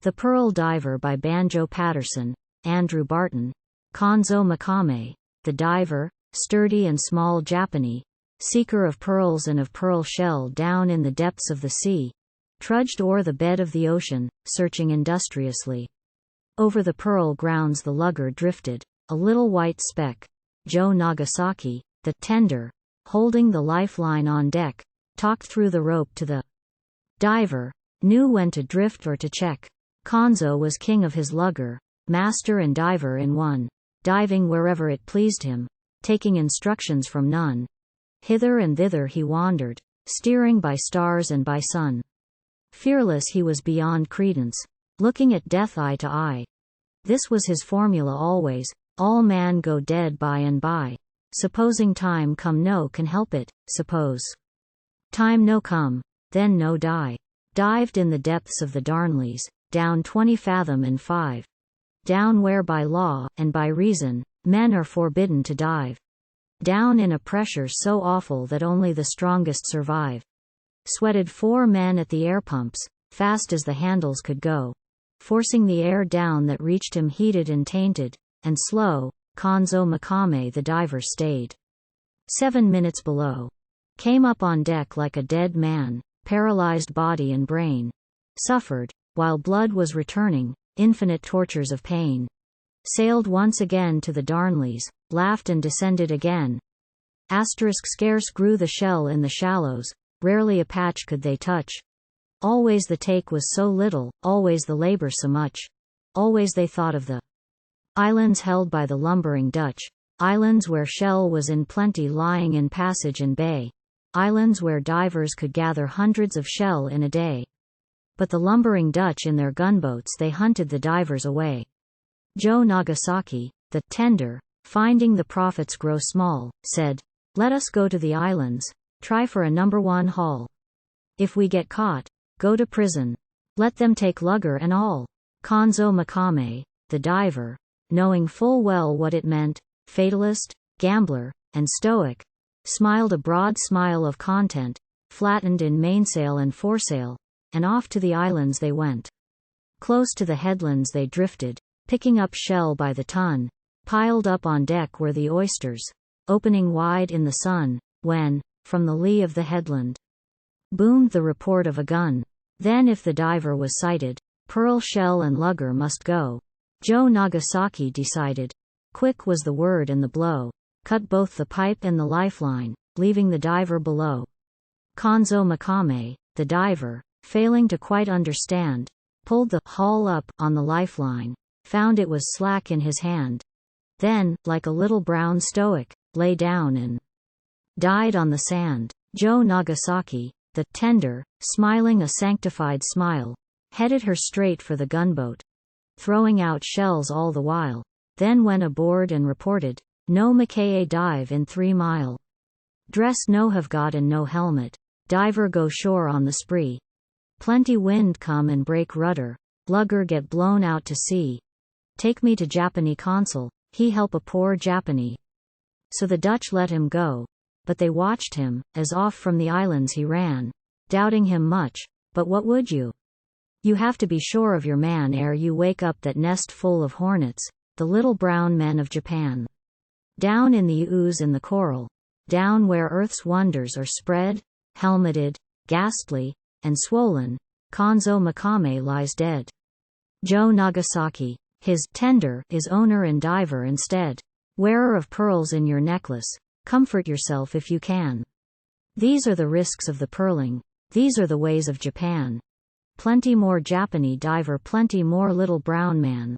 The Pearl Diver by Banjo Paterson, Andrew Barton. Kanzo Makame, the diver, sturdy and small Japanee, seeker of pearls and of pearl shell down in the depths of the sea, trudged o'er the bed of the ocean, searching industriously. Over the pearl grounds the lugger drifted, a little white speck. Joe Nagasaki, the tender, holding the lifeline on deck, talked through the rope to the diver, knew when to drift or to check. Kanzo was king of his lugger, master and diver in one, diving wherever it pleased him, taking instructions from none. Hither and thither he wandered, steering by stars and by sun. Fearless he was beyond credence, looking at death eye to eye. This was his formula always, all man go dead by and by. Supposing time come no can help it, suppose time no come, then no die. Dived in the depths of the Darnleys, down 20 fathom and 5. Down where by law, and by reason, men are forbidden to dive. Down in a pressure so awful that only the strongest survive. Sweated 4 men at the air pumps, fast as the handles could go, forcing the air down that reached him heated and tainted, and slow. Kanzo Makame the diver stayed 7 minutes below. Came up on deck like a dead man, paralyzed body and brain. Suffered, while blood was returning, infinite tortures of pain. Sailed once again to the Darnleys, laughed and descended again. Scarce grew the shell in the shallows, rarely a patch could they touch. Always the take was so little, always the labor so much. Always they thought of the islands held by the lumbering Dutch, islands where shell was in plenty lying in passage and bay, islands where divers could gather hundreds of shell in a day. But the lumbering Dutch in their gunboats they hunted the divers away. Joe Nagasaki, the tender, finding the profits grow small, said, "Let us go to the islands, try for a number 1 haul. If we get caught, go to prison. Let them take lugger and all." Kanzo Makame, the diver, knowing full well what it meant, fatalist, gambler, and stoic, smiled a broad smile of content, flattened in mainsail and foresail, and off to the islands they went. Close to the headlands they drifted, picking up shell by the ton. Piled up on deck were the oysters, opening wide in the sun, when, from the lee of the headland, boomed the report of a gun. Then if the diver was sighted, pearl shell and lugger must go. Joe Nagasaki decided. Quick was the word and the blow. Cut both the pipe and the lifeline, leaving the diver below. Kanzo Makame, the diver, failing to quite understand, pulled the haul up on the lifeline, found it was slack in his hand. Then, like a little brown stoic, lay down and died on the sand. Joe Nagasaki, the tender, smiling a sanctified smile, headed her straight for the gunboat, throwing out shells all the while. Then went aboard and reported, "No Mackay dive in 3 mile. Dress no have got and no helmet. Diver go shore on the spree. Plenty wind come and break rudder. Lugger get blown out to sea. Take me to Japanee consul, he help a poor Japanee." So the Dutch let him go, but they watched him, as off from the islands he ran, doubting him much. But what would you? You have to be sure of your man ere you wake up that nest full of hornets, the little brown men of Japan. Down in the ooze and the coral, down where earth's wonders are spread, helmeted, ghastly, and swollen, Kanzo Makame lies dead. Joe Nagasaki, his tender, is owner and diver instead. Wearer of pearls in your necklace, comfort yourself if you can. These are the risks of the pearling, these are the ways of Japan. Plenty more Japanee diver, plenty more little brown man.